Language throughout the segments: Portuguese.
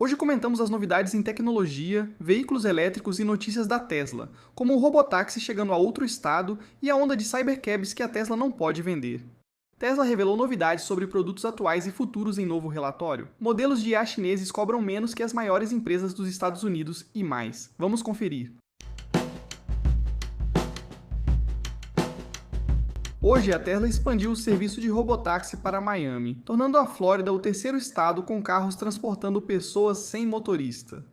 Hoje comentamos as novidades em tecnologia, veículos elétricos e notícias da Tesla, como o robotáxi chegando a outro estado e a onda de cybercabs que a Tesla não pode vender. Tesla revelou novidades sobre produtos atuais e futuros em novo relatório. Modelos de IA chineses cobram menos que as maiores empresas dos Estados Unidos e mais. Vamos conferir. Hoje, a Tesla expandiu o serviço de robotáxi para Miami, tornando a Flórida o terceiro estado com carros transportando pessoas sem motorista.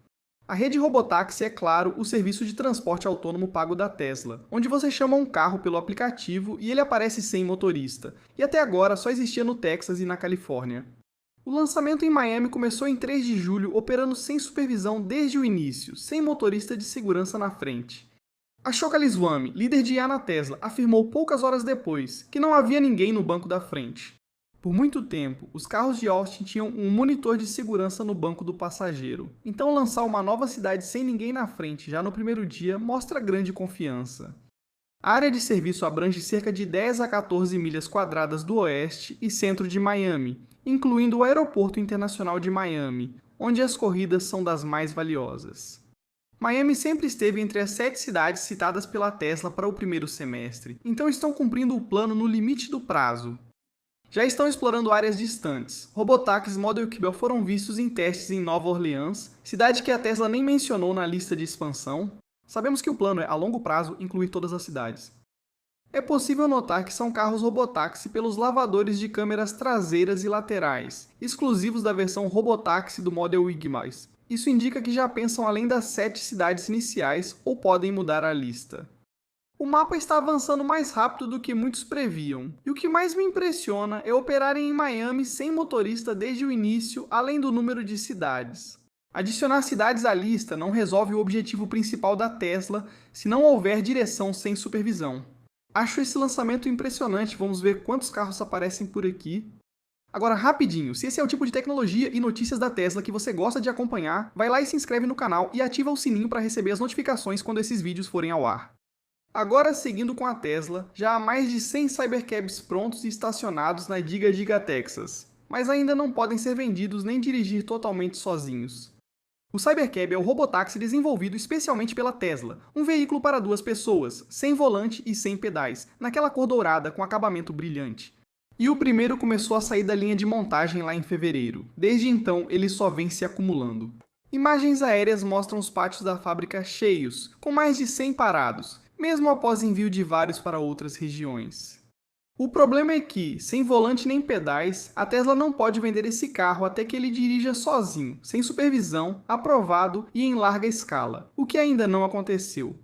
A rede robotáxi é, claro, o serviço de transporte autônomo pago da Tesla, onde você chama um carro pelo aplicativo e ele aparece sem motorista, e até agora só existia no Texas e na Califórnia. O lançamento em Miami começou em 3 de julho, operando sem supervisão desde o início, sem motorista de segurança na frente. Ashok Swami, líder de IA na Tesla, afirmou poucas horas depois que não havia ninguém no banco da frente. Por muito tempo, os carros de Austin tinham um monitor de segurança no banco do passageiro. Então lançar uma nova cidade sem ninguém na frente já no primeiro dia mostra grande confiança. A área de serviço abrange cerca de 10 a 14 milhas quadradas do oeste e centro de Miami, incluindo o Aeroporto Internacional de Miami, onde as corridas são das mais valiosas. Miami sempre esteve entre as 7 cidades citadas pela Tesla para o primeiro semestre, então estão cumprindo o plano no limite do prazo. Já estão explorando áreas distantes. Robotáxis Model Kuber foram vistos em testes em Nova Orleans, cidade que a Tesla nem mencionou na lista de expansão. Sabemos que o plano é, a longo prazo, incluir todas as cidades. É possível notar que são carros robotáxi pelos lavadores de câmeras traseiras e laterais, exclusivos da versão robotáxi do Model Y. Isso indica que já pensam além das 7 cidades iniciais ou podem mudar a lista. O mapa está avançando mais rápido do que muitos previam, e o que mais me impressiona é operarem em Miami sem motorista desde o início, além do número de cidades. Adicionar cidades à lista não resolve o objetivo principal da Tesla se não houver direção sem supervisão. Acho esse lançamento impressionante, vamos ver quantos carros aparecem por aqui. Agora, rapidinho, se esse é o tipo de tecnologia e notícias da Tesla que você gosta de acompanhar, vai lá e se inscreve no canal e ativa o sininho para receber as notificações quando esses vídeos forem ao ar. Agora, seguindo com a Tesla, já há mais de 100 cybercabs prontos e estacionados na Giga Texas, mas ainda não podem ser vendidos nem dirigir totalmente sozinhos. O Cybercab é o robotáxi desenvolvido especialmente pela Tesla, um veículo para 2 pessoas, sem volante e sem pedais, naquela cor dourada com acabamento brilhante. E o primeiro começou a sair da linha de montagem lá em fevereiro. Desde então, ele só vem se acumulando. Imagens aéreas mostram os pátios da fábrica cheios, com mais de 100 parados, mesmo após envio de vários para outras regiões. O problema é que, sem volante nem pedais, a Tesla não pode vender esse carro até que ele dirija sozinho, sem supervisão, aprovado e em larga escala, o que ainda não aconteceu.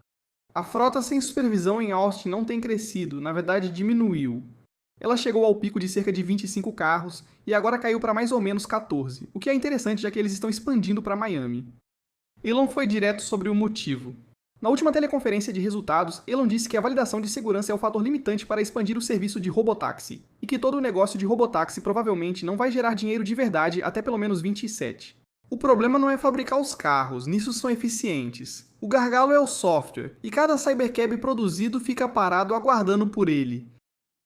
A frota sem supervisão em Austin não tem crescido, na verdade diminuiu. Ela chegou ao pico de cerca de 25 carros e agora caiu para mais ou menos 14, o que é interessante já que eles estão expandindo para Miami. Elon foi direto sobre o motivo. Na última teleconferência de resultados, Elon disse que a validação de segurança é o fator limitante para expandir o serviço de robotáxi, e que todo o negócio de robotáxi provavelmente não vai gerar dinheiro de verdade até pelo menos 27. O problema não é fabricar os carros, nisso são eficientes. O gargalo é o software, e cada cybercab produzido fica parado aguardando por ele.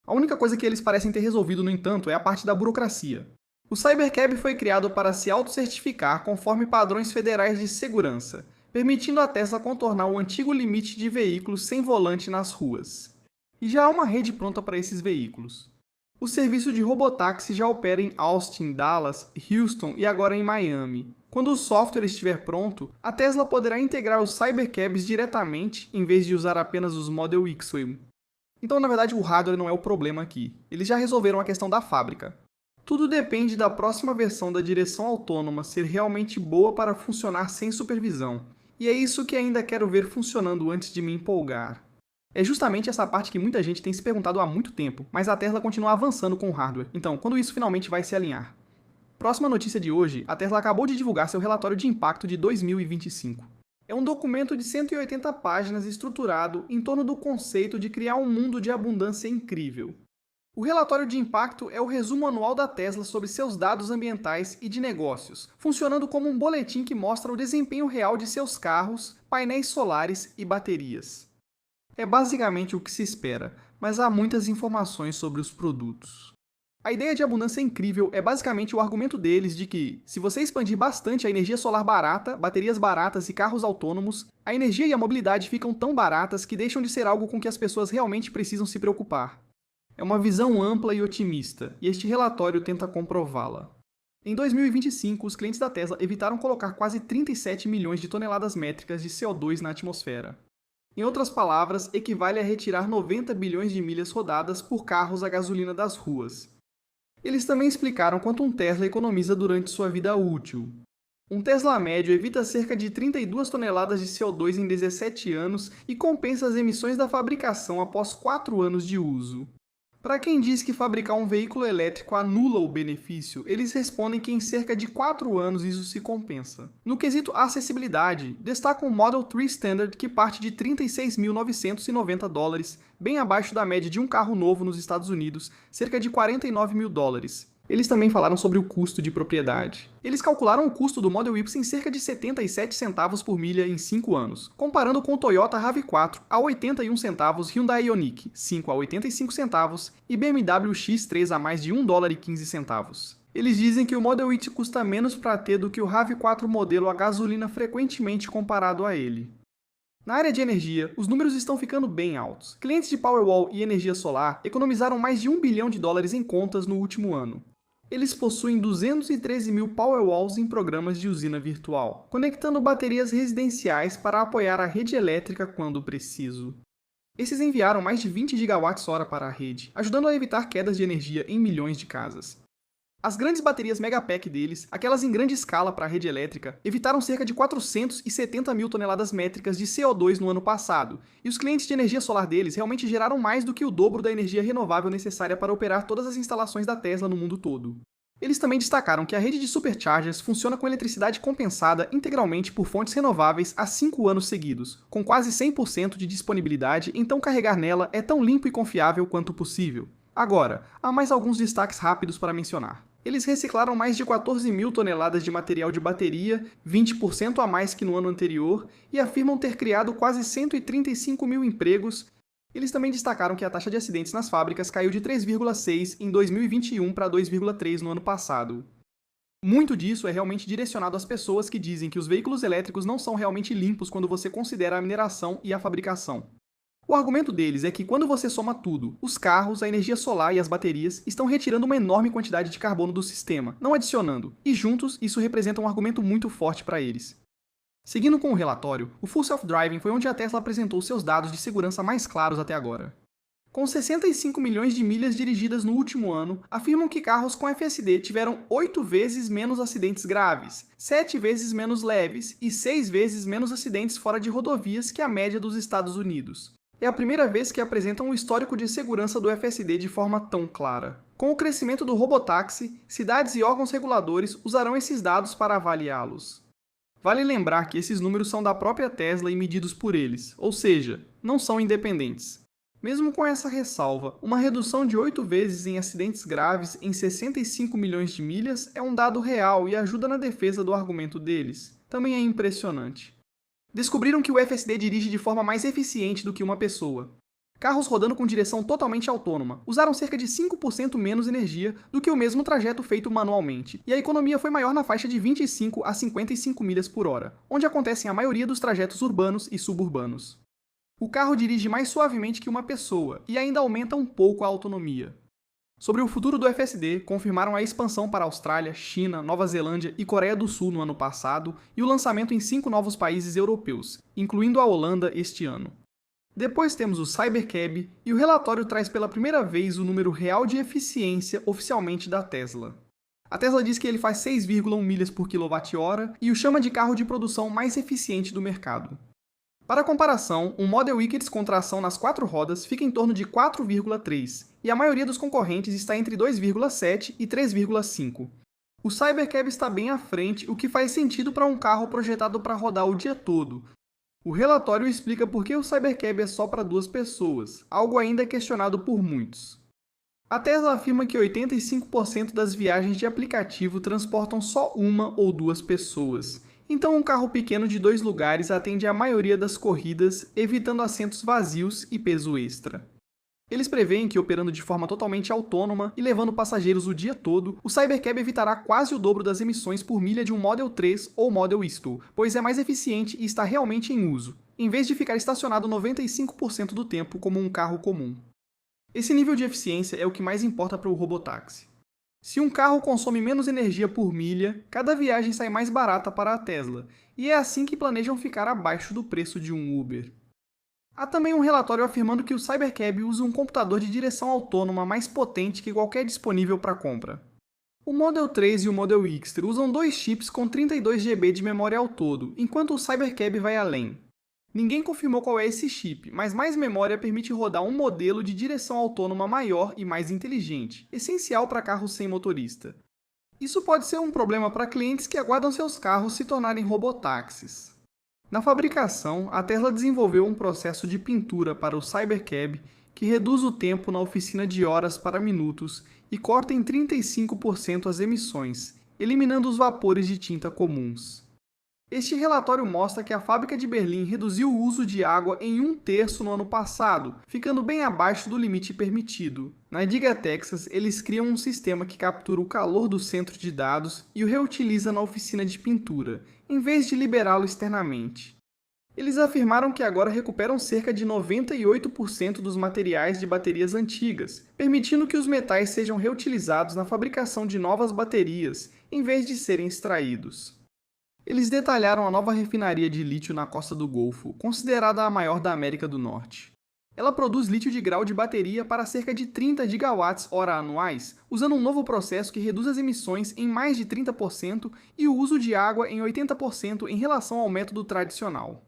A única coisa que eles parecem ter resolvido, no entanto, é a parte da burocracia. O Cybercab foi criado para se autocertificar conforme padrões federais de segurança, permitindo a Tesla contornar o antigo limite de veículos sem volante nas ruas. E já há uma rede pronta para esses veículos. O serviço de robotáxi já opera em Austin, Dallas, Houston e agora em Miami. Quando o software estiver pronto, a Tesla poderá integrar os Cybercabs diretamente, em vez de usar apenas os Model X. Então, na verdade, o hardware não é o problema aqui. Eles já resolveram a questão da fábrica. Tudo depende da próxima versão da direção autônoma ser realmente boa para funcionar sem supervisão. E é isso que ainda quero ver funcionando antes de me empolgar. É justamente essa parte que muita gente tem se perguntado há muito tempo, mas a Tesla continua avançando com o hardware. Então, quando isso finalmente vai se alinhar? Próxima notícia de hoje, a Tesla acabou de divulgar seu relatório de impacto de 2025. É um documento de 180 páginas estruturado em torno do conceito de criar um mundo de abundância incrível. O relatório de impacto é o resumo anual da Tesla sobre seus dados ambientais e de negócios, funcionando como um boletim que mostra o desempenho real de seus carros, painéis solares e baterias. É basicamente o que se espera, mas há muitas informações sobre os produtos. A ideia de abundância incrível é basicamente o argumento deles de que, se você expandir bastante a energia solar barata, baterias baratas e carros autônomos, a energia e a mobilidade ficam tão baratas que deixam de ser algo com que as pessoas realmente precisam se preocupar. É uma visão ampla e otimista, e este relatório tenta comprová-la. Em 2025, os clientes da Tesla evitaram colocar quase 37 milhões de toneladas métricas de CO2 na atmosfera. Em outras palavras, equivale a retirar 90 bilhões de milhas rodadas por carros a gasolina das ruas. Eles também explicaram quanto um Tesla economiza durante sua vida útil. Um Tesla médio evita cerca de 32 toneladas de CO2 em 17 anos e compensa as emissões da fabricação após 4 anos de uso. Para quem diz que fabricar um veículo elétrico anula o benefício, eles respondem que em cerca de 4 anos isso se compensa. No quesito acessibilidade, destacam o Model 3 Standard, que parte de $36.990, bem abaixo da média de um carro novo nos Estados Unidos, cerca de $49.000. Eles também falaram sobre o custo de propriedade. Eles calcularam o custo do Model Y em cerca de 77 centavos por milha em 5 anos, comparando com o Toyota RAV4 a 81 centavos, Hyundai Ioniq 5 a 85 centavos e BMW X3 a mais de $1,15. Eles dizem que o Model Y custa menos para ter do que o RAV4 modelo a gasolina frequentemente comparado a ele. Na área de energia, os números estão ficando bem altos. Clientes de Powerwall e energia solar economizaram mais de $1 bilhão em contas no último ano. Eles possuem 213 mil Powerwalls em programas de usina virtual, conectando baterias residenciais para apoiar a rede elétrica quando preciso. Esses enviaram mais de 20 gigawatts-hora para a rede, ajudando a evitar quedas de energia em milhões de casas. As grandes baterias Megapack deles, aquelas em grande escala para a rede elétrica, evitaram cerca de 470 mil toneladas métricas de CO2 no ano passado, e os clientes de energia solar deles realmente geraram mais do que o dobro da energia renovável necessária para operar todas as instalações da Tesla no mundo todo. Eles também destacaram que a rede de superchargers funciona com eletricidade compensada integralmente por fontes renováveis há 5 anos seguidos, com quase 100% de disponibilidade, então carregar nela é tão limpo e confiável quanto possível. Agora, há mais alguns destaques rápidos para mencionar. Eles reciclaram mais de 14 mil toneladas de material de bateria, 20% a mais que no ano anterior, e afirmam ter criado quase 135 mil empregos. Eles também destacaram que a taxa de acidentes nas fábricas caiu de 3,6 em 2021 para 2,3 no ano passado. Muito disso é realmente direcionado às pessoas que dizem que os veículos elétricos não são realmente limpos quando você considera a mineração e a fabricação. O argumento deles é que quando você soma tudo, os carros, a energia solar e as baterias estão retirando uma enorme quantidade de carbono do sistema, não adicionando, e juntos isso representa um argumento muito forte para eles. Seguindo com o relatório, o Full Self-Driving foi onde a Tesla apresentou seus dados de segurança mais claros até agora. Com 65 milhões de milhas dirigidas no último ano, afirmam que carros com FSD tiveram 8 vezes menos acidentes graves, 7 vezes menos leves e 6 vezes menos acidentes fora de rodovias que a média dos Estados Unidos. É a primeira vez que apresentam um histórico de segurança do FSD de forma tão clara. Com o crescimento do robotáxi, cidades e órgãos reguladores usarão esses dados para avaliá-los. Vale lembrar que esses números são da própria Tesla e medidos por eles, ou seja, não são independentes. Mesmo com essa ressalva, uma redução de 8 vezes em acidentes graves em 65 milhões de milhas é um dado real e ajuda na defesa do argumento deles. Também é impressionante. Descobriram que o FSD dirige de forma mais eficiente do que uma pessoa. Carros rodando com direção totalmente autônoma usaram cerca de 5% menos energia do que o mesmo trajeto feito manualmente, e a economia foi maior na faixa de 25 a 55 milhas por hora, onde acontecem a maioria dos trajetos urbanos e suburbanos. O carro dirige mais suavemente que uma pessoa e ainda aumenta um pouco a autonomia. Sobre o futuro do FSD, confirmaram a expansão para Austrália, China, Nova Zelândia e Coreia do Sul no ano passado e o lançamento em 5 novos países europeus, incluindo a Holanda este ano. Depois temos o Cybercab e o relatório traz pela primeira vez o número real de eficiência oficialmente da Tesla. A Tesla diz que ele faz 6,1 milhas por kWh e o chama de carro de produção mais eficiente do mercado. Para comparação, um Model Y com tração nas 4 rodas fica em torno de 4,3, e a maioria dos concorrentes está entre 2,7 e 3,5. O Cybercab está bem à frente, o que faz sentido para um carro projetado para rodar o dia todo. O relatório explica por que o Cybercab é só para 2 pessoas, algo ainda questionado por muitos. A Tesla afirma que 85% das viagens de aplicativo transportam só 1 ou 2 pessoas. Então um carro pequeno de 2 lugares atende a maioria das corridas, evitando assentos vazios e peso extra. Eles preveem que, operando de forma totalmente autônoma e levando passageiros o dia todo, o Cybercab evitará quase o dobro das emissões por milha de um Model 3 ou Model Esto, pois é mais eficiente e está realmente em uso, em vez de ficar estacionado 95% do tempo como um carro comum. Esse nível de eficiência é o que mais importa para o robotáxi. Se um carro consome menos energia por milha, cada viagem sai mais barata para a Tesla, e é assim que planejam ficar abaixo do preço de um Uber. Há também um relatório afirmando que o Cybercab usa um computador de direção autônoma mais potente que qualquer disponível para compra. O Model 3 e o Model X usam dois chips com 32 GB de memória ao todo, enquanto o Cybercab vai além. Ninguém confirmou qual é esse chip, mas mais memória permite rodar um modelo de direção autônoma maior e mais inteligente, essencial para carros sem motorista. Isso pode ser um problema para clientes que aguardam seus carros se tornarem robotáxis. Na fabricação, a Tesla desenvolveu um processo de pintura para o Cybercab que reduz o tempo na oficina de horas para minutos e corta em 35% as emissões, eliminando os vapores de tinta comuns. Este relatório mostra que a fábrica de Berlim reduziu o uso de água em 1/3 no ano passado, ficando bem abaixo do limite permitido. Na Giga Texas, eles criam um sistema que captura o calor do centro de dados e o reutiliza na oficina de pintura, em vez de liberá-lo externamente. Eles afirmaram que agora recuperam cerca de 98% dos materiais de baterias antigas, permitindo que os metais sejam reutilizados na fabricação de novas baterias, em vez de serem extraídos. Eles detalharam a nova refinaria de lítio na Costa do Golfo, considerada a maior da América do Norte. Ela produz lítio de grau de bateria para cerca de 30 gigawatts-hora anuais, usando um novo processo que reduz as emissões em mais de 30% e o uso de água em 80% em relação ao método tradicional.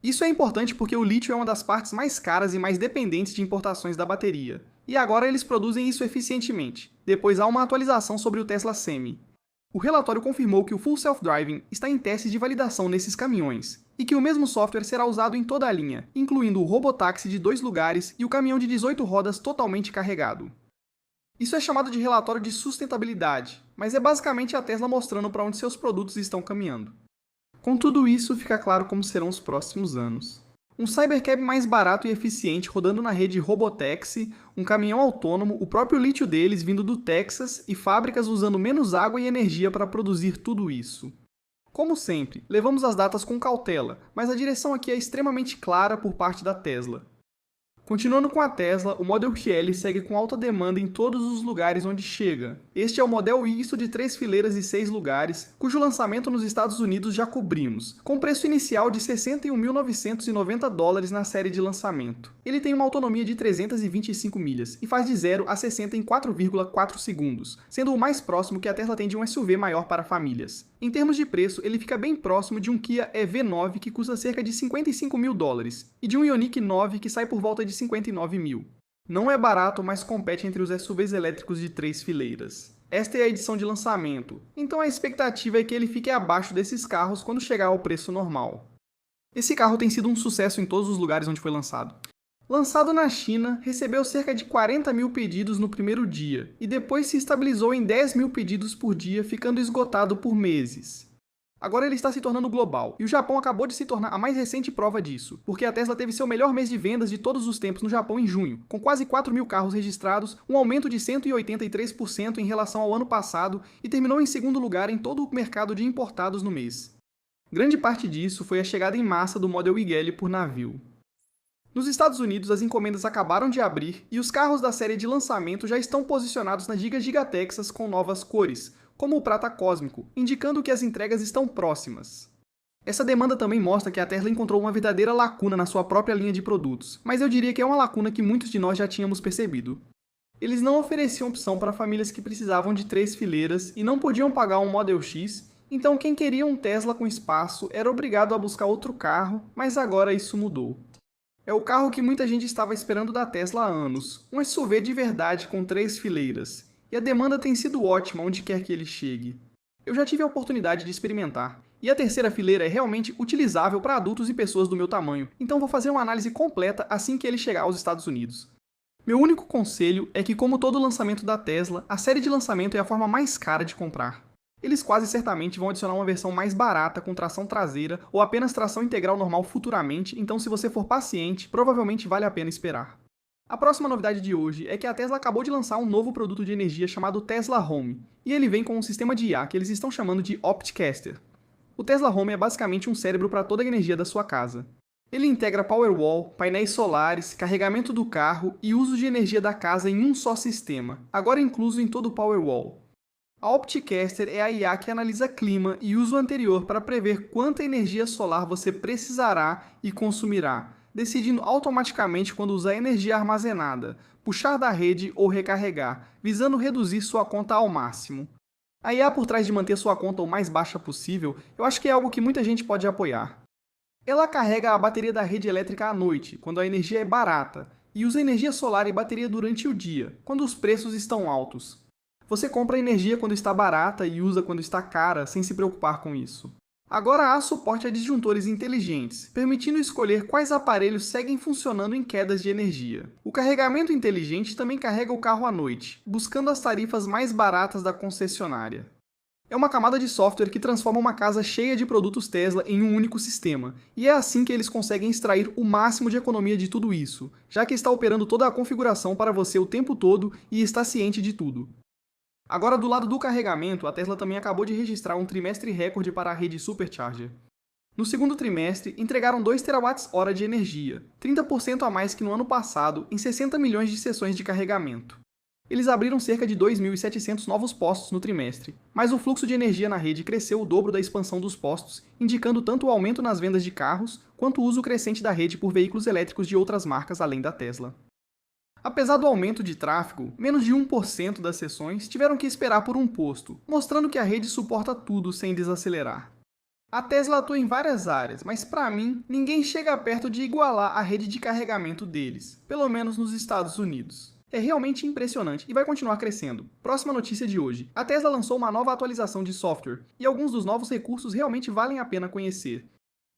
Isso é importante porque o lítio é uma das partes mais caras e mais dependentes de importações da bateria. E agora eles produzem isso eficientemente. Depois há uma atualização sobre o Tesla Semi. O relatório confirmou que o Full Self-Driving está em testes de validação nesses caminhões, e que o mesmo software será usado em toda a linha, incluindo o robotáxi de 2 lugares e o caminhão de 18 rodas totalmente carregado. Isso é chamado de relatório de sustentabilidade, mas é basicamente a Tesla mostrando para onde seus produtos estão caminhando. Com tudo isso, fica claro como serão os próximos anos. Um Cybercab mais barato e eficiente rodando na rede Robotaxi, um caminhão autônomo, o próprio lítio deles vindo do Texas e fábricas usando menos água e energia para produzir tudo isso. Como sempre, levamos as datas com cautela, mas a direção aqui é extremamente clara por parte da Tesla. Continuando com a Tesla, o Model XL segue com alta demanda em todos os lugares onde chega. Este é o Model Isto de 3 fileiras e 6 lugares, cujo lançamento nos Estados Unidos já cobrimos, com preço inicial de $61.990 na série de lançamento. Ele tem uma autonomia de 325 milhas e faz de 0 a 60 em 4,4 segundos, sendo o mais próximo que a Tesla tem de um SUV maior para famílias. Em termos de preço, ele fica bem próximo de um Kia EV9 que custa cerca de $55 mil, e de um Ioniq 9 que sai por volta de 59 mil. Não é barato, mas compete entre os SUVs elétricos de 3 fileiras. Esta é a edição de lançamento, então a expectativa é que ele fique abaixo desses carros quando chegar ao preço normal. Esse carro tem sido um sucesso em todos os lugares onde foi lançado. Lançado na China, recebeu cerca de 40 mil pedidos no primeiro dia, e depois se estabilizou em 10 mil pedidos por dia, ficando esgotado por meses. Agora ele está se tornando global, e o Japão acabou de se tornar a mais recente prova disso, porque a Tesla teve seu melhor mês de vendas de todos os tempos no Japão em junho, com quase 4 mil carros registrados, um aumento de 183% em relação ao ano passado, e terminou em segundo lugar em todo o mercado de importados no mês. Grande parte disso foi a chegada em massa do Model Y por navio. Nos Estados Unidos, as encomendas acabaram de abrir e os carros da série de lançamento já estão posicionados na Giga Texas com novas cores, como o prata cósmico, indicando que as entregas estão próximas. Essa demanda também mostra que a Tesla encontrou uma verdadeira lacuna na sua própria linha de produtos, mas eu diria que é uma lacuna que muitos de nós já tínhamos percebido. Eles não ofereciam opção para famílias que precisavam de 3 fileiras e não podiam pagar um Model X, então quem queria um Tesla com espaço era obrigado a buscar outro carro, mas agora isso mudou. É o carro que muita gente estava esperando da Tesla há anos, um SUV de verdade com 3 fileiras, e a demanda tem sido ótima onde quer que ele chegue. Eu já tive a oportunidade de experimentar, e a terceira fileira é realmente utilizável para adultos e pessoas do meu tamanho, então vou fazer uma análise completa assim que ele chegar aos Estados Unidos. Meu único conselho é que, como todo lançamento da Tesla, a série de lançamento é a forma mais cara de comprar. Eles quase certamente vão adicionar uma versão mais barata com tração traseira ou apenas tração integral normal futuramente, então se você for paciente, provavelmente vale a pena esperar. A próxima novidade de hoje é que a Tesla acabou de lançar um novo produto de energia chamado Tesla Home, e ele vem com um sistema de IA que eles estão chamando de Opticaster. O Tesla Home é basicamente um cérebro para toda a energia da sua casa. Ele integra Powerwall, painéis solares, carregamento do carro e uso de energia da casa em um só sistema, agora incluso em todo o Powerwall. A Opticaster é a IA que analisa clima e uso anterior para prever quanta energia solar você precisará e consumirá, decidindo automaticamente quando usar energia armazenada, puxar da rede ou recarregar, visando reduzir sua conta ao máximo. A IA por trás de manter sua conta o mais baixa possível, eu acho que é algo que muita gente pode apoiar. Ela carrega a bateria da rede elétrica à noite, quando a energia é barata, e usa energia solar e bateria durante o dia, quando os preços estão altos. Você compra energia quando está barata e usa quando está cara, sem se preocupar com isso. Agora há suporte a disjuntores inteligentes, permitindo escolher quais aparelhos seguem funcionando em quedas de energia. O carregamento inteligente também carrega o carro à noite, buscando as tarifas mais baratas da concessionária. É uma camada de software que transforma uma casa cheia de produtos Tesla em um único sistema, e é assim que eles conseguem extrair o máximo de economia de tudo isso, já que está operando toda a configuração para você o tempo todo e está ciente de tudo. Agora, do lado do carregamento, a Tesla também acabou de registrar um trimestre recorde para a rede Supercharger. No segundo trimestre, entregaram 2 TWh de energia, 30% a mais que no ano passado, em 60 milhões de sessões de carregamento. Eles abriram cerca de 2.700 novos postos no trimestre, mas o fluxo de energia na rede cresceu o dobro da expansão dos postos, indicando tanto o aumento nas vendas de carros, quanto o uso crescente da rede por veículos elétricos de outras marcas além da Tesla. Apesar do aumento de tráfego, menos de 1% das sessões tiveram que esperar por um posto, mostrando que a rede suporta tudo sem desacelerar. A Tesla atua em várias áreas, mas para mim, ninguém chega perto de igualar a rede de carregamento deles, pelo menos nos Estados Unidos. É realmente impressionante e vai continuar crescendo. Próxima notícia de hoje. A Tesla lançou uma nova atualização de software, e alguns dos novos recursos realmente valem a pena conhecer.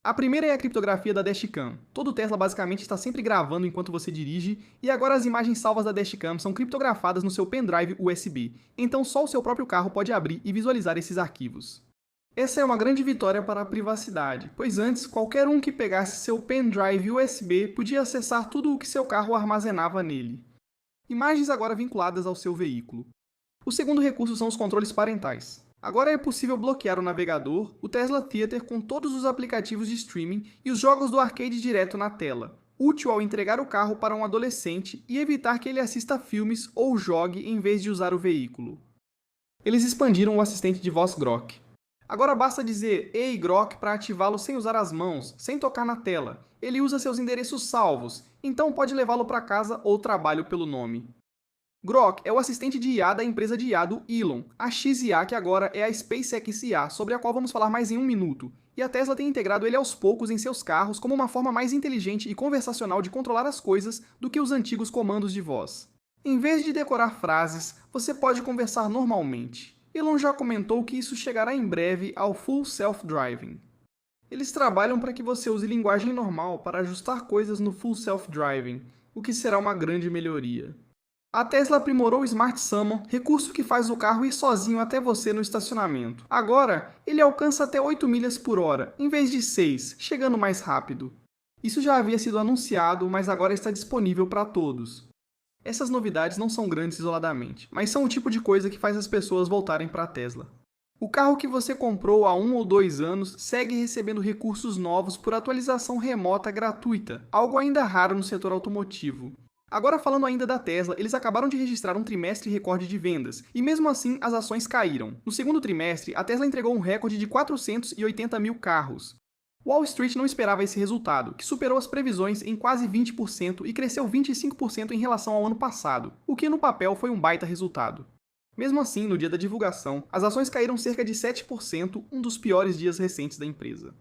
A primeira é a criptografia da dashcam. Todo Tesla basicamente está sempre gravando enquanto você dirige, e agora as imagens salvas da dashcam são criptografadas no seu pendrive USB, então só o seu próprio carro pode abrir e visualizar esses arquivos. Essa é uma grande vitória para a privacidade, pois antes qualquer um que pegasse seu pendrive USB podia acessar tudo o que seu carro armazenava nele. Imagens agora vinculadas ao seu veículo. O segundo recurso são os controles parentais. Agora é possível bloquear o navegador, o Tesla Theater com todos os aplicativos de streaming e os jogos do arcade direto na tela, útil ao entregar o carro para um adolescente e evitar que ele assista filmes ou jogue em vez de usar o veículo. Eles expandiram o assistente de voz Grok. Agora basta dizer "Ei Grok" para ativá-lo sem usar as mãos, sem tocar na tela. Ele usa seus endereços salvos, então pode levá-lo para casa ou trabalho pelo nome. Grok é o assistente de IA da empresa de IA do Elon, a XIA, que agora é a SpaceX IA, sobre a qual vamos falar mais em um minuto. E a Tesla tem integrado ele aos poucos em seus carros como uma forma mais inteligente e conversacional de controlar as coisas do que os antigos comandos de voz. Em vez de decorar frases, você pode conversar normalmente. Elon já comentou que isso chegará em breve ao Full Self-Driving. Eles trabalham para que você use linguagem normal para ajustar coisas no Full Self-Driving, o que será uma grande melhoria. A Tesla aprimorou o Smart Summon, recurso que faz o carro ir sozinho até você no estacionamento. Agora, ele alcança até 8 milhas por hora, em vez de 6, chegando mais rápido. Isso já havia sido anunciado, mas agora está disponível para todos. Essas novidades não são grandes isoladamente, mas são o tipo de coisa que faz as pessoas voltarem para a Tesla. O carro que você comprou há 1 ou 2 anos segue recebendo recursos novos por atualização remota gratuita, algo ainda raro no setor automotivo. Agora falando ainda da Tesla, eles acabaram de registrar um trimestre recorde de vendas, e mesmo assim as ações caíram. No segundo trimestre, a Tesla entregou um recorde de 480 mil carros. Wall Street não esperava esse resultado, que superou as previsões em quase 20% e cresceu 25% em relação ao ano passado, o que no papel foi um baita resultado. Mesmo assim, no dia da divulgação, as ações caíram cerca de 7%, um dos piores dias recentes da empresa.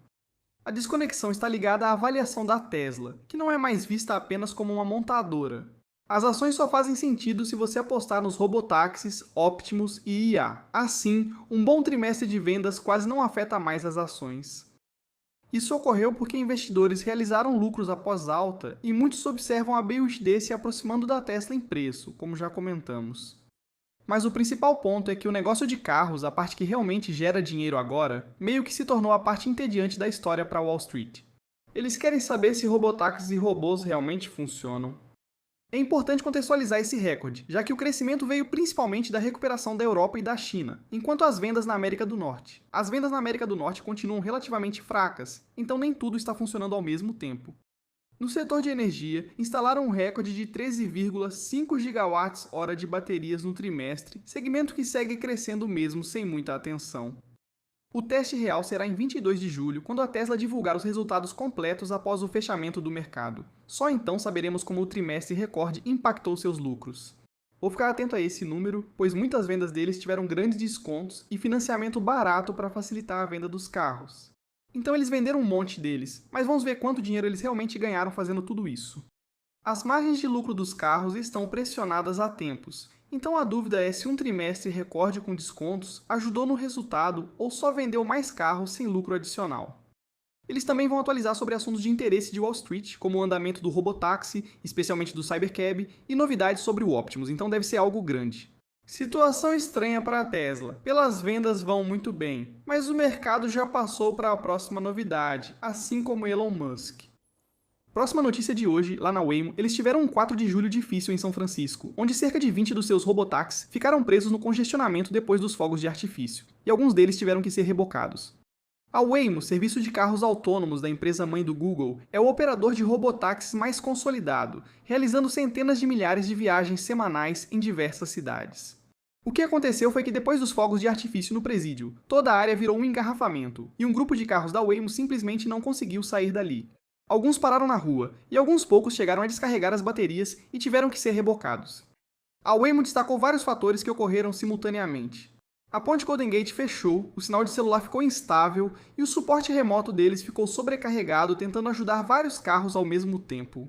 A desconexão está ligada à avaliação da Tesla, que não é mais vista apenas como uma montadora. As ações só fazem sentido se você apostar nos robotáxis, Optimus e IA. Assim, um bom trimestre de vendas quase não afeta mais as ações. Isso ocorreu porque investidores realizaram lucros após alta e muitos observam a BYD se aproximando da Tesla em preço, como já comentamos. Mas o principal ponto é que o negócio de carros, a parte que realmente gera dinheiro agora, meio que se tornou a parte entediante da história para Wall Street. Eles querem saber se robotáxis e robôs realmente funcionam. É importante contextualizar esse recorde, já que o crescimento veio principalmente da recuperação da Europa e da China, enquanto as vendas na América do Norte. As vendas na América do Norte continuam relativamente fracas, então nem tudo está funcionando ao mesmo tempo. No setor de energia, instalaram um recorde de 13,5 gigawatts-hora de baterias no trimestre, segmento que segue crescendo mesmo sem muita atenção. O teste real será em 22 de julho, quando a Tesla divulgar os resultados completos após o fechamento do mercado. Só então saberemos como o trimestre recorde impactou seus lucros. Vou ficar atento a esse número, pois muitas vendas deles tiveram grandes descontos e financiamento barato para facilitar a venda dos carros. Então eles venderam um monte deles, mas vamos ver quanto dinheiro eles realmente ganharam fazendo tudo isso. As margens de lucro dos carros estão pressionadas há tempos, então a dúvida é se um trimestre recorde com descontos ajudou no resultado ou só vendeu mais carros sem lucro adicional. Eles também vão atualizar sobre assuntos de interesse de Wall Street, como o andamento do robotáxi, especialmente do Cybercab, e novidades sobre o Optimus, então deve ser algo grande. Situação estranha para a Tesla. Pelas vendas vão muito bem, mas o mercado já passou para a próxima novidade, assim como Elon Musk. Próxima notícia de hoje, lá na Waymo, eles tiveram um 4 de julho difícil em São Francisco, onde cerca de 20 dos seus robotáxis ficaram presos no congestionamento depois dos fogos de artifício, e alguns deles tiveram que ser rebocados. A Waymo, serviço de carros autônomos da empresa mãe do Google, é o operador de robotáxis mais consolidado, realizando centenas de milhares de viagens semanais em diversas cidades. O que aconteceu foi que depois dos fogos de artifício no presídio, toda a área virou um engarrafamento, e um grupo de carros da Waymo simplesmente não conseguiu sair dali. Alguns pararam na rua, e alguns poucos chegaram a descarregar as baterias e tiveram que ser rebocados. A Waymo destacou vários fatores que ocorreram simultaneamente. A ponte Golden Gate fechou, o sinal de celular ficou instável e o suporte remoto deles ficou sobrecarregado tentando ajudar vários carros ao mesmo tempo.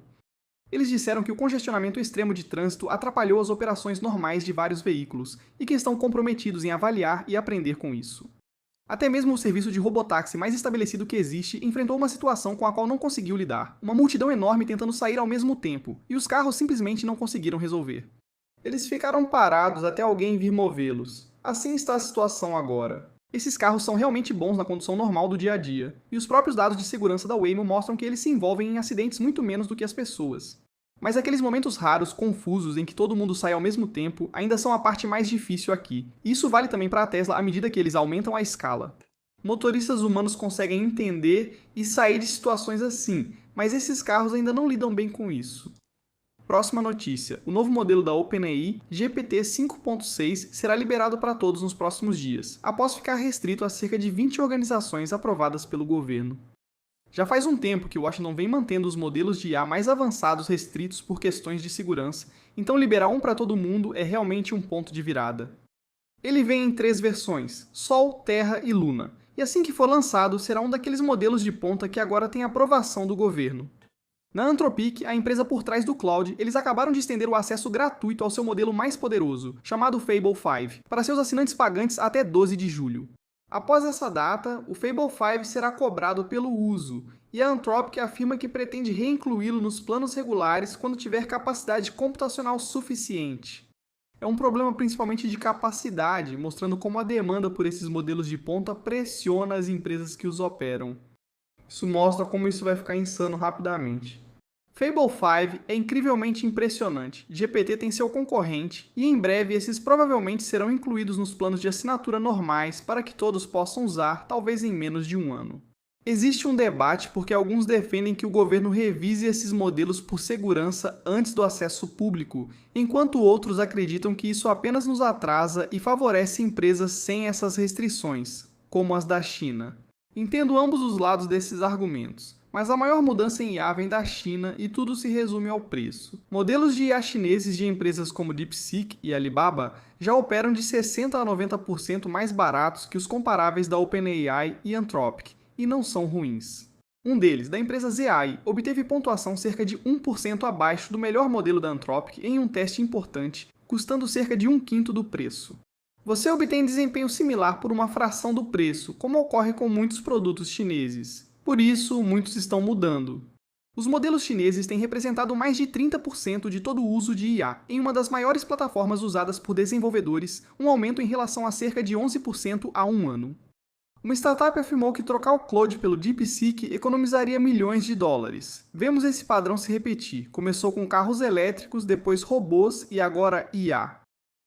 Eles disseram que o congestionamento extremo de trânsito atrapalhou as operações normais de vários veículos e que estão comprometidos em avaliar e aprender com isso. Até mesmo o serviço de robotáxi mais estabelecido que existe enfrentou uma situação com a qual não conseguiu lidar, uma multidão enorme tentando sair ao mesmo tempo, e os carros simplesmente não conseguiram resolver. Eles ficaram parados até alguém vir movê-los. Assim está a situação agora. Esses carros são realmente bons na condução normal do dia a dia, e os próprios dados de segurança da Waymo mostram que eles se envolvem em acidentes muito menos do que as pessoas. Mas aqueles momentos raros, confusos, em que todo mundo sai ao mesmo tempo, ainda são a parte mais difícil aqui. E isso vale também para a Tesla à medida que eles aumentam a escala. Motoristas humanos conseguem entender e sair de situações assim, mas esses carros ainda não lidam bem com isso. Próxima notícia. O novo modelo da OpenAI, GPT 5.6, será liberado para todos nos próximos dias, após ficar restrito a cerca de 20 organizações aprovadas pelo governo. Já faz um tempo que o Washington vem mantendo os modelos de IA mais avançados restritos por questões de segurança, então liberar um para todo mundo é realmente um ponto de virada. Ele vem em 3 versões, Sol, Terra e Luna, e assim que for lançado será um daqueles modelos de ponta que agora tem aprovação do governo. Na Anthropic, a empresa por trás do Claude, eles acabaram de estender o acesso gratuito ao seu modelo mais poderoso, chamado Fable 5, para seus assinantes pagantes até 12 de julho. Após essa data, o Fable 5 será cobrado pelo uso, e a Anthropic afirma que pretende reincluí-lo nos planos regulares quando tiver capacidade computacional suficiente. É um problema principalmente de capacidade, mostrando como a demanda por esses modelos de ponta pressiona as empresas que os operam. Isso mostra como isso vai ficar insano rapidamente. Fable 5 é incrivelmente impressionante, GPT tem seu concorrente, e em breve esses provavelmente serão incluídos nos planos de assinatura normais para que todos possam usar, talvez em menos de um ano. Existe um debate porque alguns defendem que o governo revise esses modelos por segurança antes do acesso público, enquanto outros acreditam que isso apenas nos atrasa e favorece empresas sem essas restrições, como as da China. Entendo ambos os lados desses argumentos. Mas a maior mudança em IA vem da China e tudo se resume ao preço. Modelos de IA chineses de empresas como DeepSeek e Alibaba já operam de 60% a 90% mais baratos que os comparáveis da OpenAI e Anthropic, e não são ruins. Um deles, da empresa ZAI, obteve pontuação cerca de 1% abaixo do melhor modelo da Anthropic em um teste importante, custando cerca de 1/5 do preço. Você obtém desempenho similar por uma fração do preço, como ocorre com muitos produtos chineses. Por isso, muitos estão mudando. Os modelos chineses têm representado mais de 30% de todo o uso de IA, em uma das maiores plataformas usadas por desenvolvedores, um aumento em relação a cerca de 11% há um ano. Uma startup afirmou que trocar o Claude pelo DeepSeek economizaria milhões de dólares. Vemos esse padrão se repetir. Começou com carros elétricos, depois robôs e agora IA.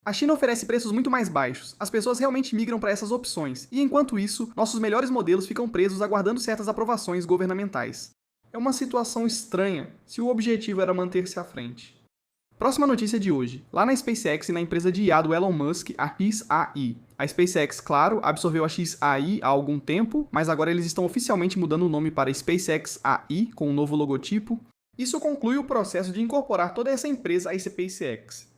A China oferece preços muito mais baixos, as pessoas realmente migram para essas opções, e enquanto isso, nossos melhores modelos ficam presos aguardando certas aprovações governamentais. É uma situação estranha, se o objetivo era manter-se à frente. Próxima notícia de hoje. Lá na SpaceX e na empresa de IA do Elon Musk, a XAI. A SpaceX, claro, absorveu a XAI há algum tempo, mas agora eles estão oficialmente mudando o nome para SpaceX AI, com um novo logotipo. Isso conclui o processo de incorporar toda essa empresa à SpaceX.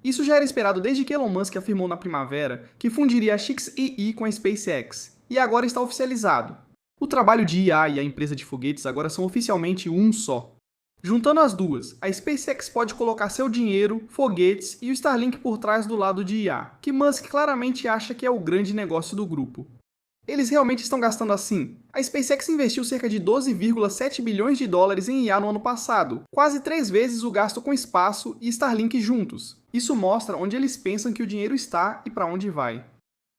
Isso já era esperado desde que Elon Musk afirmou na primavera que fundiria a XAI com a SpaceX, e agora está oficializado. O trabalho de IA e a empresa de foguetes agora são oficialmente um só. Juntando as duas, a SpaceX pode colocar seu dinheiro, foguetes e o Starlink por trás do lado de IA, que Musk claramente acha que é o grande negócio do grupo. Eles realmente estão gastando assim? A SpaceX investiu cerca de 12,7 bilhões de dólares em IA no ano passado, quase 3 vezes o gasto com espaço e Starlink juntos. Isso mostra onde eles pensam que o dinheiro está e para onde vai.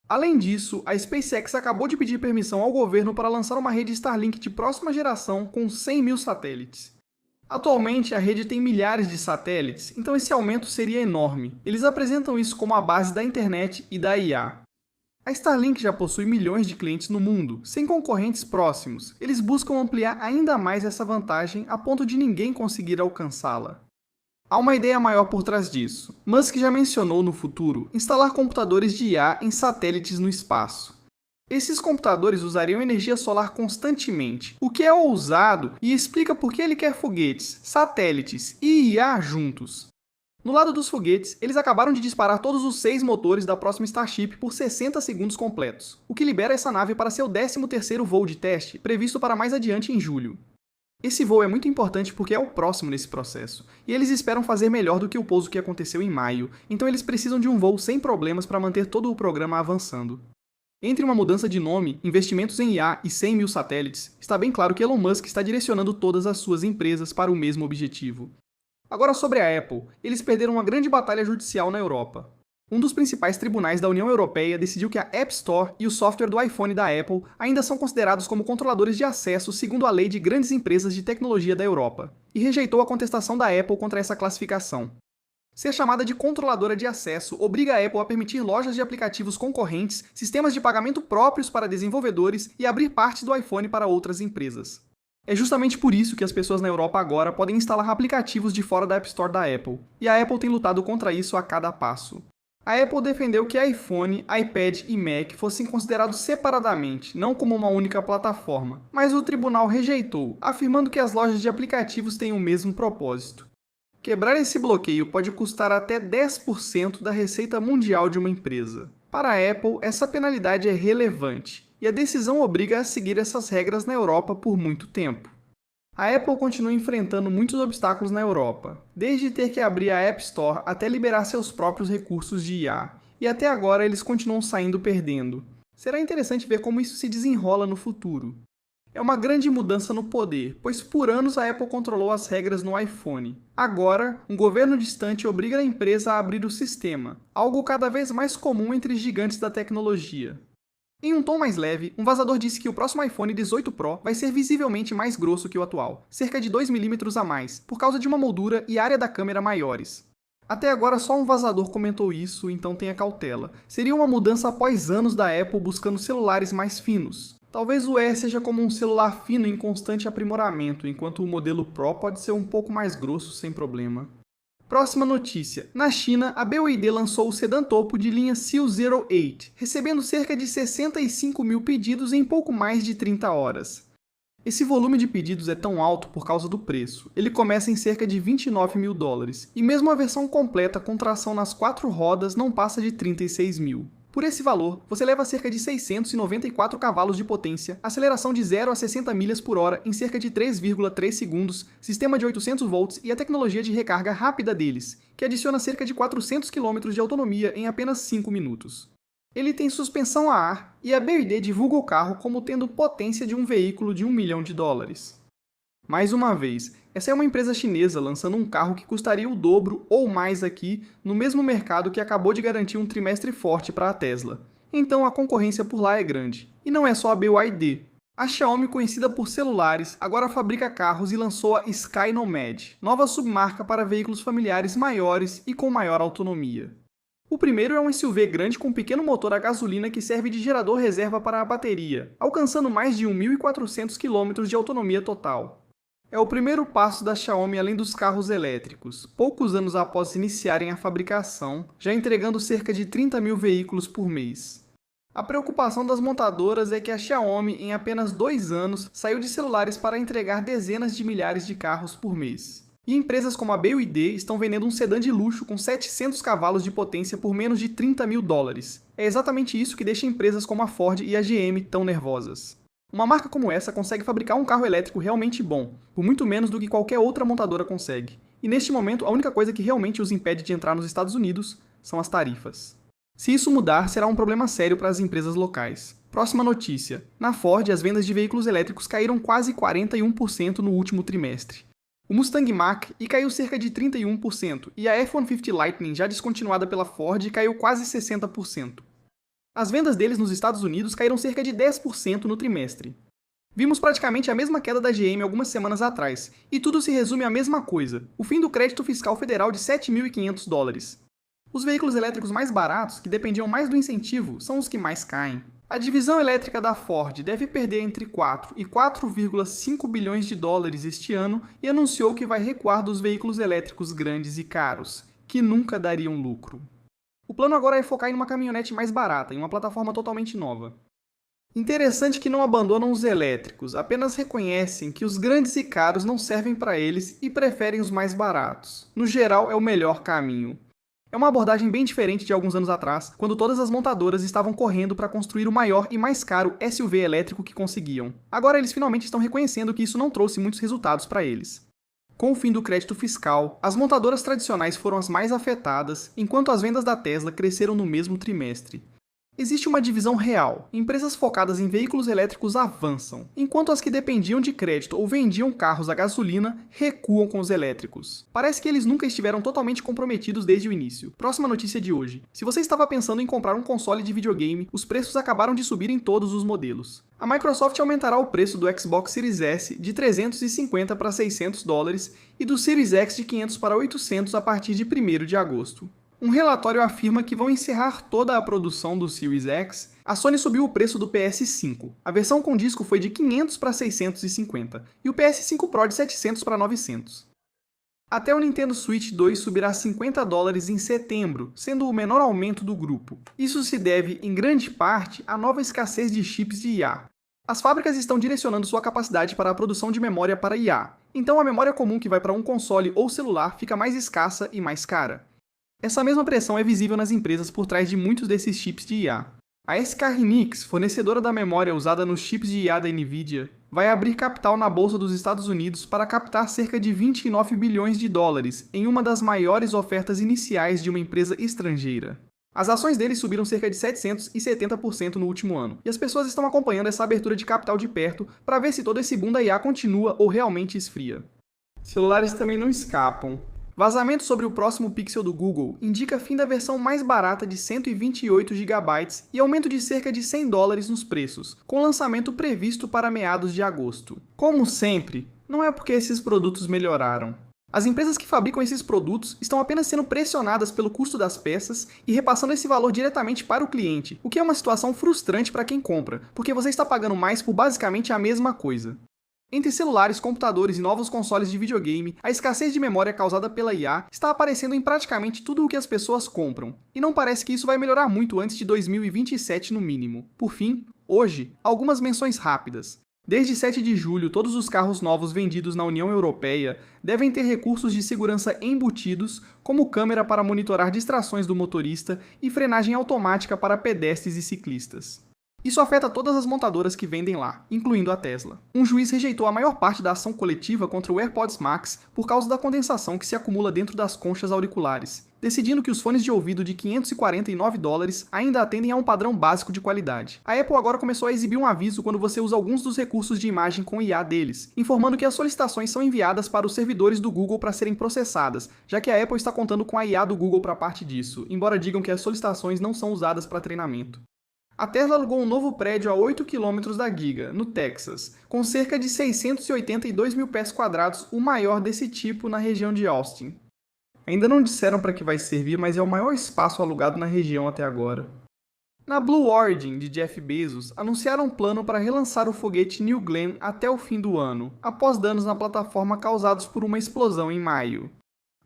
Além disso, a SpaceX acabou de pedir permissão ao governo para lançar uma rede Starlink de próxima geração com 100 mil satélites. Atualmente, a rede tem milhares de satélites, então esse aumento seria enorme. Eles apresentam isso como a base da internet e da IA. A Starlink já possui milhões de clientes no mundo, sem concorrentes próximos. Eles buscam ampliar ainda mais essa vantagem a ponto de ninguém conseguir alcançá-la. Há uma ideia maior por trás disso. Musk já mencionou no futuro instalar computadores de IA em satélites no espaço. Esses computadores usariam energia solar constantemente, o que é ousado e explica por que ele quer foguetes, satélites e IA juntos. No lado dos foguetes, eles acabaram de disparar todos os 6 motores da próxima Starship por 60 segundos completos, o que libera essa nave para seu 13º voo de teste, previsto para mais adiante em julho. Esse voo é muito importante porque é o próximo nesse processo, e eles esperam fazer melhor do que o pouso que aconteceu em maio, então eles precisam de um voo sem problemas para manter todo o programa avançando. Entre uma mudança de nome, investimentos em IA e 100 mil satélites, está bem claro que Elon Musk está direcionando todas as suas empresas para o mesmo objetivo. Agora sobre a Apple, eles perderam uma grande batalha judicial na Europa. Um dos principais tribunais da União Europeia decidiu que a App Store e o software do iPhone da Apple ainda são considerados como controladores de acesso segundo a lei de grandes empresas de tecnologia da Europa, e rejeitou a contestação da Apple contra essa classificação. Ser chamada de controladora de acesso obriga a Apple a permitir lojas de aplicativos concorrentes, sistemas de pagamento próprios para desenvolvedores e abrir partes do iPhone para outras empresas. É justamente por isso que as pessoas na Europa agora podem instalar aplicativos de fora da App Store da Apple, e a Apple tem lutado contra isso a cada passo. A Apple defendeu que iPhone, iPad e Mac fossem considerados separadamente, não como uma única plataforma, mas o tribunal rejeitou, afirmando que as lojas de aplicativos têm o mesmo propósito. Quebrar esse bloqueio pode custar até 10% da receita mundial de uma empresa. Para a Apple, essa penalidade é relevante, e a decisão obriga a seguir essas regras na Europa por muito tempo. A Apple continua enfrentando muitos obstáculos na Europa, desde ter que abrir a App Store até liberar seus próprios recursos de IA, e até agora eles continuam saindo perdendo. Será interessante ver como isso se desenrola no futuro. É uma grande mudança no poder, pois por anos a Apple controlou as regras no iPhone. Agora, um governo distante obriga a empresa a abrir o sistema, algo cada vez mais comum entre gigantes da tecnologia. Em um tom mais leve, um vazador disse que o próximo iPhone 18 Pro vai ser visivelmente mais grosso que o atual, cerca de 2 mm a mais, por causa de uma moldura e área da câmera maiores. Até agora só um vazador comentou isso, então tenha cautela. Seria uma mudança após anos da Apple buscando celulares mais finos. Talvez o E seja como um celular fino em constante aprimoramento, enquanto o modelo Pro pode ser um pouco mais grosso sem problema. Próxima notícia. Na China, a BYD lançou o sedã topo de linha SEAL08, recebendo cerca de 65 mil pedidos em pouco mais de 30 horas. Esse volume de pedidos é tão alto por causa do preço. Ele começa em cerca de 29 mil dólares, e mesmo a versão completa com tração nas 4 rodas não passa de 36 mil. Por esse valor, você leva cerca de 694 cavalos de potência, aceleração de 0 a 60 milhas por hora em cerca de 3,3 segundos, sistema de 800 volts e a tecnologia de recarga rápida deles, que adiciona cerca de 400 km de autonomia em apenas 5 minutos. Ele tem suspensão a ar e a BYD divulga o carro como tendo potência de um veículo de $1 milhão. Mais uma vez, essa é uma empresa chinesa lançando um carro que custaria o dobro ou mais aqui no mesmo mercado que acabou de garantir um trimestre forte para a Tesla. então a concorrência por lá é grande. E não é só a BYD. A Xiaomi, conhecida por celulares, agora fabrica carros e lançou a Sky Nomad, nova submarca para veículos familiares maiores e com maior autonomia. O primeiro é um SUV grande com um pequeno motor a gasolina que serve de gerador reserva para a bateria, alcançando mais de 1.400 km de autonomia total. É o primeiro passo da Xiaomi além dos carros elétricos, poucos anos após iniciarem a fabricação, já entregando cerca de 30 mil veículos por mês. A preocupação das montadoras é que a Xiaomi, em apenas 2 anos, saiu de celulares para entregar dezenas de milhares de carros por mês. E empresas como a BYD estão vendendo um sedã de luxo com 700 cavalos de potência por menos de 30 mil dólares. É exatamente isso que deixa empresas como a Ford e a GM tão nervosas. Uma marca como essa consegue fabricar um carro elétrico realmente bom, por muito menos do que qualquer outra montadora consegue. E neste momento, a única coisa que realmente os impede de entrar nos Estados Unidos são as tarifas. Se isso mudar, será um problema sério para as empresas locais. Próxima notícia. Na Ford, as vendas de veículos elétricos caíram quase 41% no último trimestre. O Mustang Mach-E caiu cerca de 31%, e a F-150 Lightning, já descontinuada pela Ford, caiu quase 60%. As vendas deles nos Estados Unidos caíram cerca de 10% no trimestre. Vimos praticamente a mesma queda da GM algumas semanas atrás, e tudo se resume à mesma coisa: o fim do crédito fiscal federal de 7.500 dólares. Os veículos elétricos mais baratos, que dependiam mais do incentivo, são os que mais caem. A divisão elétrica da Ford deve perder entre 4 e 4,5 bilhões de dólares este ano e anunciou que vai recuar dos veículos elétricos grandes e caros, que nunca dariam lucro. O plano agora é focar em uma caminhonete mais barata, em uma plataforma totalmente nova. Interessante que não abandonam os elétricos, apenas reconhecem que os grandes e caros não servem para eles e preferem os mais baratos. No geral, é o melhor caminho. É uma abordagem bem diferente de alguns anos atrás, quando todas as montadoras estavam correndo para construir o maior e mais caro SUV elétrico que conseguiam. Agora eles finalmente estão reconhecendo que isso não trouxe muitos resultados para eles. Com o fim do crédito fiscal, as montadoras tradicionais foram as mais afetadas, enquanto as vendas da Tesla cresceram no mesmo trimestre. Existe uma divisão real. Empresas focadas em veículos elétricos avançam, enquanto as que dependiam de crédito ou vendiam carros a gasolina recuam com os elétricos. Parece que eles nunca estiveram totalmente comprometidos desde o início. Próxima notícia de hoje. Se você estava pensando em comprar um console de videogame, os preços acabaram de subir em todos os modelos. A Microsoft aumentará o preço do Xbox Series S de 350 para 600 dólares e do Series X de 500 para 800 a partir de 1º de agosto. Um relatório afirma que vão encerrar toda a produção do Series X. A Sony subiu o preço do PS5. A versão com disco foi de 500 para 650 e o PS5 Pro de 700 para 900. Até o Nintendo Switch 2 subirá 50 dólares em setembro, sendo o menor aumento do grupo. Isso se deve, em grande parte, à nova escassez de chips de IA. As fábricas estão direcionando sua capacidade para a produção de memória para IA, então a memória comum que vai para um console ou celular fica mais escassa e mais cara. Essa mesma pressão é visível nas empresas por trás de muitos desses chips de IA. A SK Hynix, fornecedora da memória usada nos chips de IA da Nvidia, vai abrir capital na Bolsa dos Estados Unidos para captar cerca de 29 bilhões de dólares em uma das maiores ofertas iniciais de uma empresa estrangeira. As ações deles subiram cerca de 770% no último ano, e as pessoas estão acompanhando essa abertura de capital de perto para ver se todo esse boom da IA continua ou realmente esfria. Celulares também não escapam. Vazamento sobre o próximo Pixel do Google indica fim da versão mais barata de 128 GB e aumento de cerca de 100 dólares nos preços, com lançamento previsto para meados de agosto. Como sempre, não é porque esses produtos melhoraram. As empresas que fabricam esses produtos estão apenas sendo pressionadas pelo custo das peças e repassando esse valor diretamente para o cliente, o que é uma situação frustrante para quem compra, porque você está pagando mais por basicamente a mesma coisa. Entre celulares, computadores e novos consoles de videogame, a escassez de memória causada pela IA está aparecendo em praticamente tudo o que as pessoas compram, e não parece que isso vai melhorar muito antes de 2027 no mínimo. Por fim, hoje, algumas menções rápidas. Desde 7 de julho, todos os carros novos vendidos na União Europeia devem ter recursos de segurança embutidos, como câmera para monitorar distrações do motorista e frenagem automática para pedestres e ciclistas. Isso afeta todas as montadoras que vendem lá, incluindo a Tesla. Um juiz rejeitou a maior parte da ação coletiva contra o AirPods Max por causa da condensação que se acumula dentro das conchas auriculares, decidindo que os fones de ouvido de 549 dólares ainda atendem a um padrão básico de qualidade. A Apple agora começou a exibir um aviso quando você usa alguns dos recursos de imagem com IA deles, informando que as solicitações são enviadas para os servidores do Google para serem processadas, já que a Apple está contando com a IA do Google para parte disso, embora digam que as solicitações não são usadas para treinamento. A Tesla alugou um novo prédio a 8 km da Giga, no Texas, com cerca de 682 mil pés quadrados, o maior desse tipo na região de Austin. Ainda não disseram para que vai servir, mas é o maior espaço alugado na região até agora. Na Blue Origin, de Jeff Bezos, anunciaram um plano para relançar o foguete New Glenn até o fim do ano, após danos na plataforma causados por uma explosão em maio.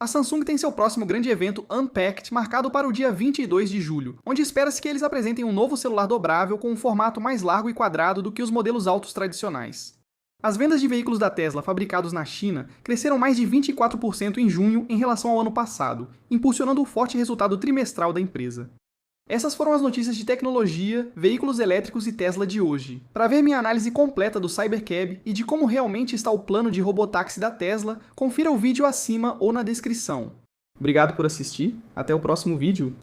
A Samsung tem seu próximo grande evento Unpacked marcado para o dia 22 de julho, onde espera-se que eles apresentem um novo celular dobrável com um formato mais largo e quadrado do que os modelos altos tradicionais. As vendas de veículos da Tesla fabricados na China cresceram mais de 24% em junho em relação ao ano passado, impulsionando o forte resultado trimestral da empresa. Essas foram as notícias de tecnologia, veículos elétricos e Tesla de hoje. Para ver minha análise completa do Cybercab e de como realmente está o plano de robotáxi da Tesla, confira o vídeo acima ou na descrição. Obrigado por assistir, até o próximo vídeo.